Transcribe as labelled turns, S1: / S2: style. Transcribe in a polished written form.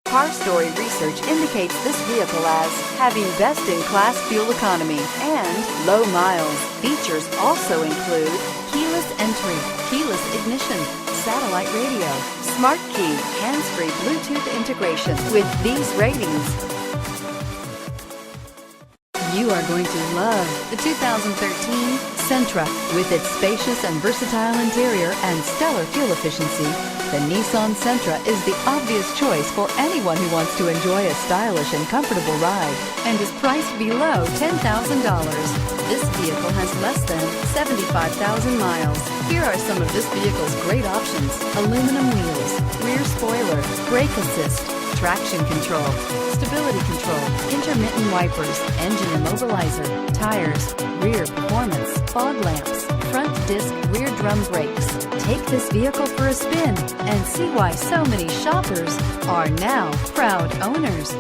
S1: Car Story research indicates this vehicle as having best-in-class fuel economy and low miles. Features also include keyless entry, keyless ignition, satellite radio, smart key, hands-free Bluetooth integration. With these ratings, you are going to love the 2013 Sentra. With its spacious and versatile interior and stellar fuel efficiency, the Nissan Sentra is the obvious choice for anyone who wants to enjoy a stylish and comfortable ride and is priced below $10,000. This vehicle has less than 75,000 miles. Here are some of this vehicle's great options: aluminum wheels, rear spoiler, brake assist, traction control, stability control, intermittent wipers, engine immobilizer, tires, rear performance, fog lamps, front disc rear drum brakes. Take this vehicle for a spin and see why so many shoppers are now proud owners.